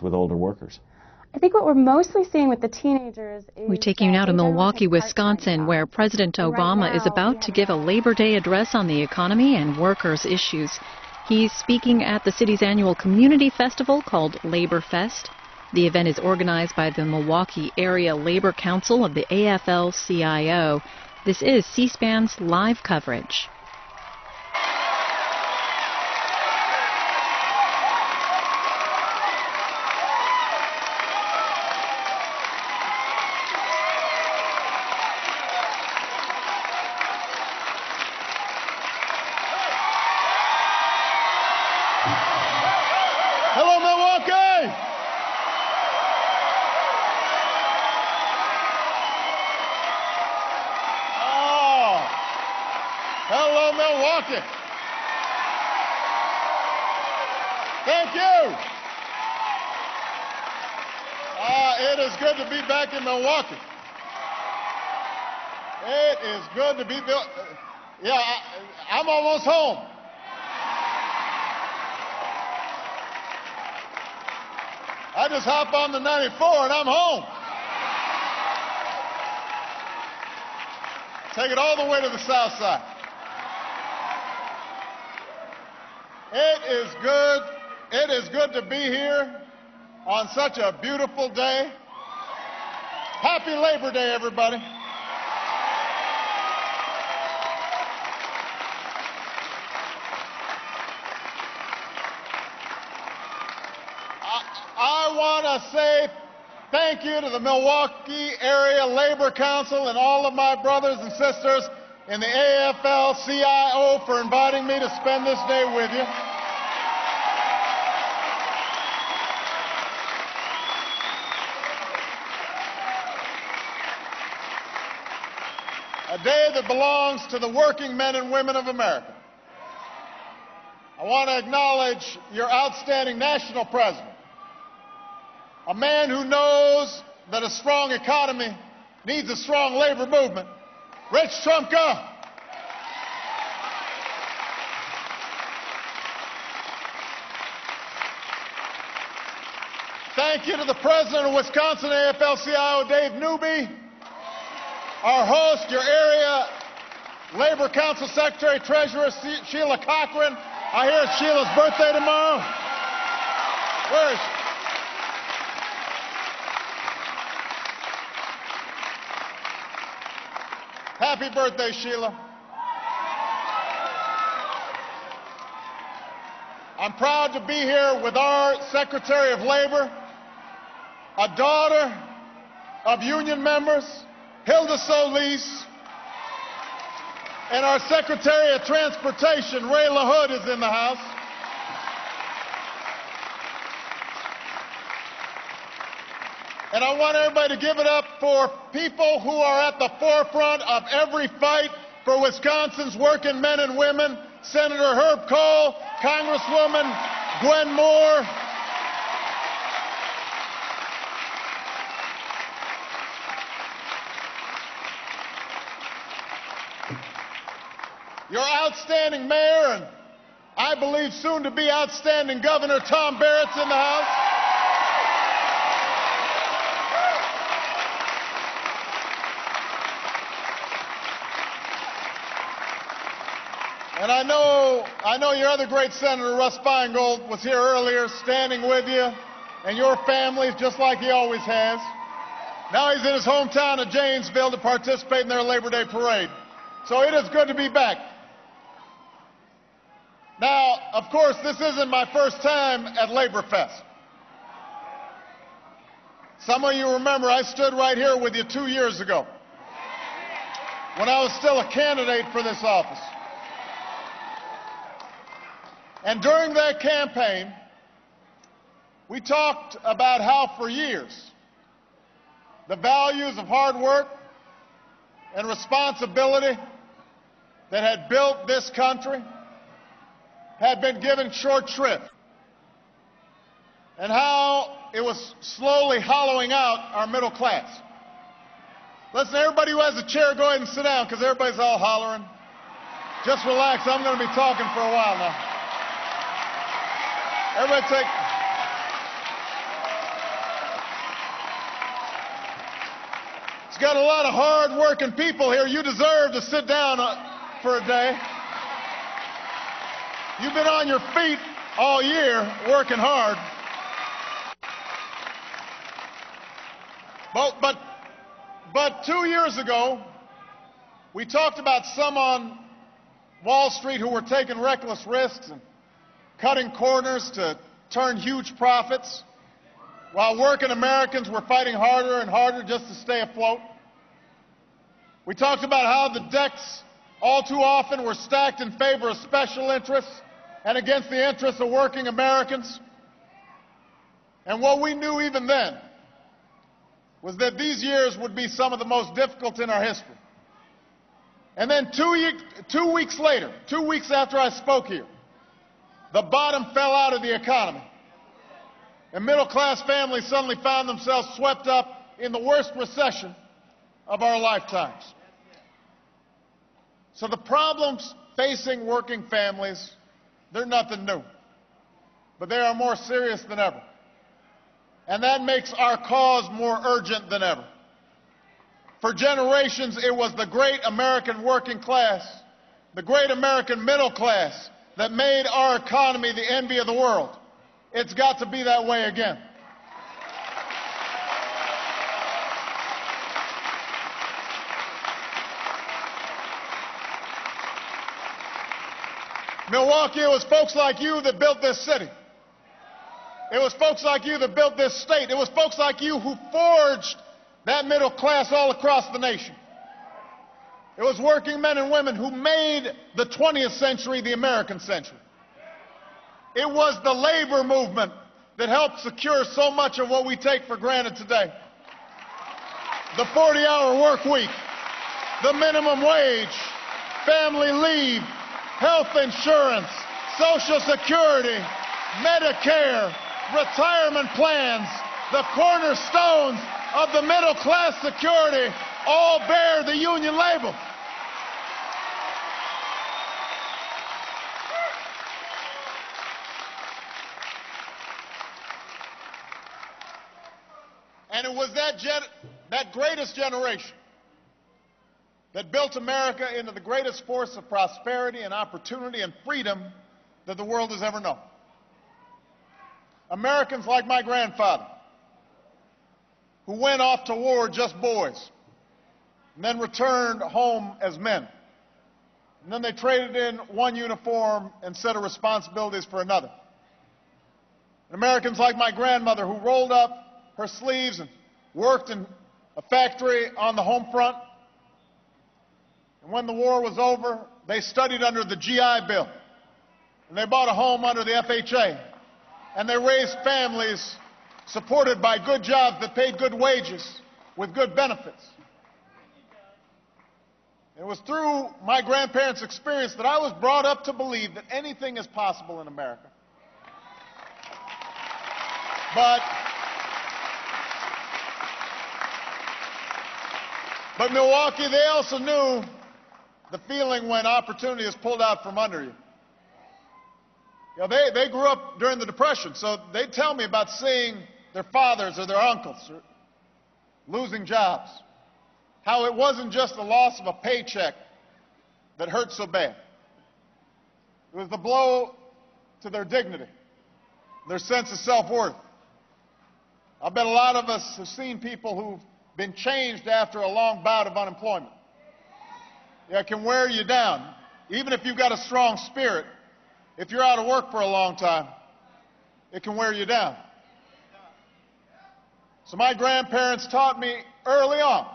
with older workers. I think what we're mostly seeing with the teenagers is... We take you now to Milwaukee, Wisconsin, where President Obama is about to give a Labor Day address on the economy and workers' issues. He's speaking at the city's annual community festival called Labor Fest. The event is organized by the Milwaukee Area Labor Council of the AFL-CIO. This is C-SPAN's live coverage. Hello, Milwaukee! Oh, hello, Milwaukee! Thank you! It is good to be back in Milwaukee. It is good to be built. Yeah, I'm almost home. I just hop on the 94 and I'm home. Take it all the way to the south side. It is good to be here on such a beautiful day. Happy Labor Day, everybody. I want to say thank you to the Milwaukee Area Labor Council and all of my brothers and sisters in the AFL-CIO for inviting me to spend this day with you. A day that belongs to the working men and women of America. I want to acknowledge your outstanding national president, a man who knows that a strong economy needs a strong labor movement, Rich Trumka. Thank you to the president of Wisconsin AFL-CIO, Dave Newby, our host, your area Labor Council Secretary Treasurer Sheila Cochran. I hear it's Sheila's birthday tomorrow. Where is she? Happy birthday, Sheila. I'm proud to be here with our Secretary of Labor, a daughter of union members, Hilda Solis, and our Secretary of Transportation, Ray LaHood, is in the house. And I want everybody to give it up for people who are at the forefront of every fight for Wisconsin's working men and women. Senator Herb Kohl, Congresswoman Gwen Moore, your outstanding mayor, and I believe soon to be outstanding Governor Tom Barrett's in the house. And I know your other great senator, Russ Feingold, was here earlier standing with you and your families just like he always has. Now he's in his hometown of Janesville to participate in their Labor Day parade. So it is good to be back. Now, of course, this isn't my first time at Labor Fest. Some of you remember I stood right here with you 2 years ago when I was still a candidate for this office. And during that campaign, we talked about how for years the values of hard work and responsibility that had built this country had been given short shrift, and how it was slowly hollowing out our middle class. Listen, everybody who has a chair, go ahead and sit down, because everybody's all hollering. Just relax. I'm going to be talking for a while now. Everybody take... It's got a lot of hard-working people here. You deserve to sit down for a day. You've been on your feet all year working hard. But 2 years ago, we talked about some on Wall Street who were taking reckless risks and cutting corners to turn huge profits, while working Americans were fighting harder and harder just to stay afloat. We talked about how the decks all too often were stacked in favor of special interests and against the interests of working Americans. And what we knew even then was that these years would be some of the most difficult in our history. And then 2 weeks later, 2 weeks after I spoke here, the bottom fell out of the economy. And middle-class families suddenly found themselves swept up in the worst recession of our lifetimes. So the problems facing working families, they're nothing new, but they are more serious than ever. And that makes our cause more urgent than ever. For generations, it was the great American working class, the great American middle class, that made our economy the envy of the world. It's got to be that way again. Milwaukee, it was folks like you that built this city. It was folks like you that built this state. It was folks like you who forged that middle class all across the nation. It was working men and women who made the 20th century the American century. It was the labor movement that helped secure so much of what we take for granted today. The 40-hour work week, the minimum wage, family leave, health insurance, Social Security, Medicare, retirement plans, the cornerstones of the middle class security all bear the union label. And it was that greatest generation that built America into the greatest force of prosperity and opportunity and freedom that the world has ever known. Americans like my grandfather, who went off to war just boys, and then returned home as men. And then they traded in one uniform and set of responsibilities for another. And Americans like my grandmother, who rolled up her sleeves and worked in a factory on the home front. And when the war was over, they studied under the GI Bill. And they bought a home under the FHA. And they raised families supported by good jobs that paid good wages with good benefits. It was through my grandparents' experience that I was brought up to believe that anything is possible in America. But Milwaukee, they also knew the feeling when opportunity is pulled out from under you. You know, they grew up during the Depression, so they'd tell me about seeing their fathers or their uncles losing jobs. How it wasn't just the loss of a paycheck that hurt so bad. It was the blow to their dignity, their sense of self-worth. I bet a lot of us have seen people who've been changed after a long bout of unemployment. Yeah, it can wear you down. Even if you've got a strong spirit, if you're out of work for a long time, it can wear you down. So my grandparents taught me early on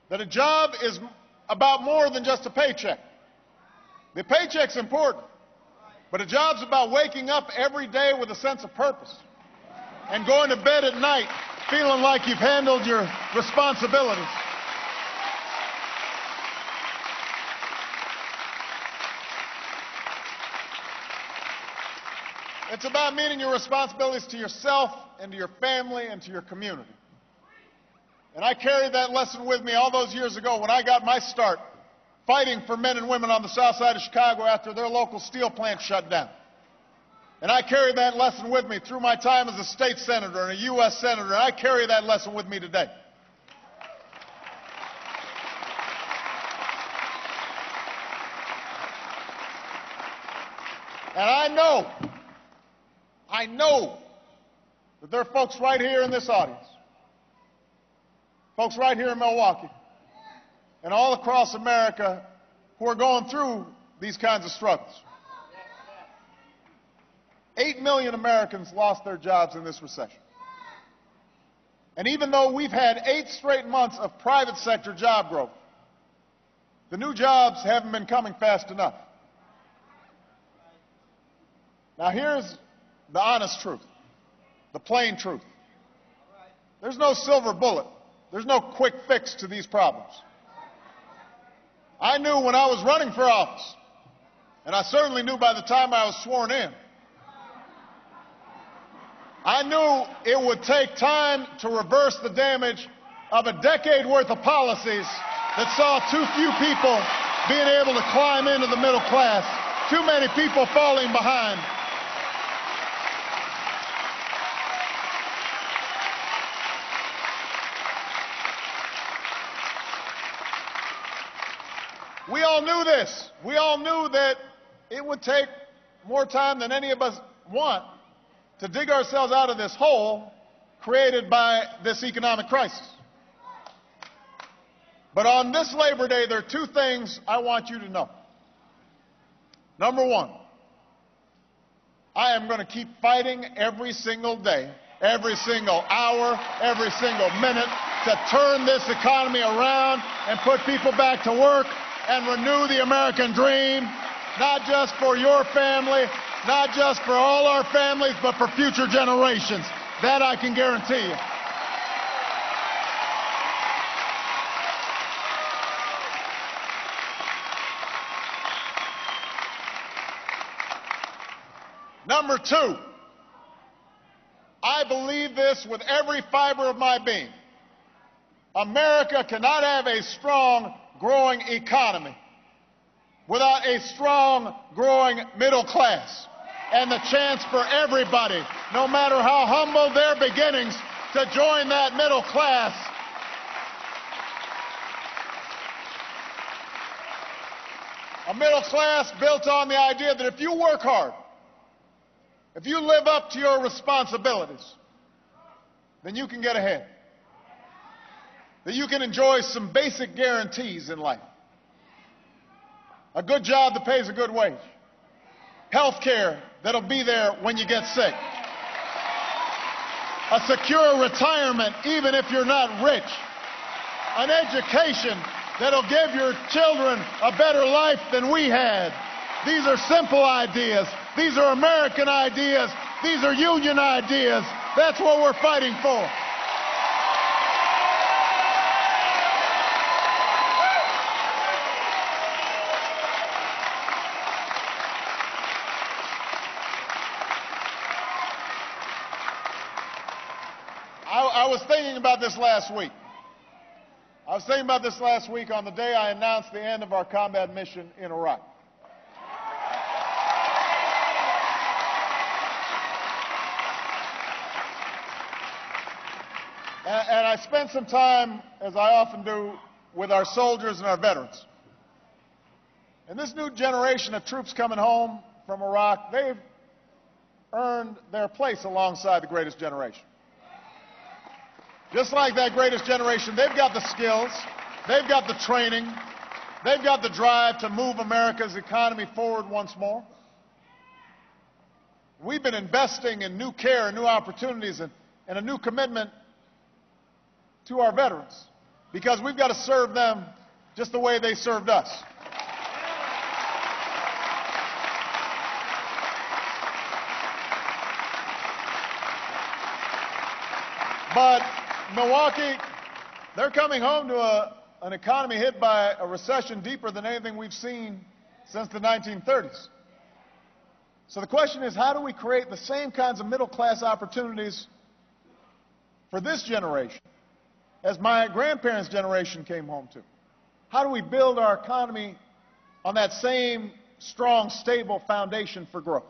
that a job is about more than just a paycheck. The paycheck's important, but a job's about waking up every day with a sense of purpose and going to bed at night feeling like you've handled your responsibilities. It's about meeting your responsibilities to yourself and to your family and to your community. And I carried that lesson with me all those years ago when I got my start fighting for men and women on the south side of Chicago after their local steel plant shut down. And I carried that lesson with me through my time as a state senator and a U.S. senator, and I carry that lesson with me today. And I know that there are folks right here in this audience, folks right here in Milwaukee, and all across America who are going through these kinds of struggles. 8 million Americans lost their jobs in this recession. And even though we've had 8 straight months of private sector job growth, the new jobs haven't been coming fast enough. Now here's the honest truth, the plain truth. There's no silver bullet. There's no quick fix to these problems. I knew when I was running for office, and I certainly knew by the time I was sworn in, I knew it would take time to reverse the damage of a decade worth of policies that saw too few people being able to climb into the middle class, too many people falling behind. We all knew this. We all knew that it would take more time than any of us want to dig ourselves out of this hole created by this economic crisis. But on this Labor Day, there are 2 things I want you to know. Number 1, I am going to keep fighting every single day, every single hour, every single minute to turn this economy around and put people back to work and renew the American dream, not just for your family, not just for all our families, but for future generations. That I can guarantee you. Number 2, I believe this with every fiber of my being. America cannot have a strong, growing economy without a strong, growing middle class and the chance for everybody, no matter how humble their beginnings, to join that middle class. A middle class built on the idea that if you work hard, if you live up to your responsibilities, then you can get ahead. That you can enjoy some basic guarantees in life. A good job that pays a good wage. Health care that'll be there when you get sick. A secure retirement even if you're not rich. An education that'll give your children a better life than we had. These are simple ideas. These are American ideas. These are union ideas. That's what we're fighting for. I was thinking about this last week. I was thinking about this last week on the day I announced the end of our combat mission in Iraq. And I spent some time, as I often do, with our soldiers and our veterans. And this new generation of troops coming home from Iraq, they've earned their place alongside the greatest generation. Just like that greatest generation, they've got the skills, they've got the training, they've got the drive to move America's economy forward once more. We've been investing in new care and new opportunities and a new commitment to our veterans because we've got to serve them just the way they served us. But Milwaukee, they're coming home to an economy hit by a recession deeper than anything we've seen since the 1930s. So the question is, how do we create the same kinds of middle-class opportunities for this generation as my grandparents' generation came home to? How do we build our economy on that same strong, stable foundation for growth?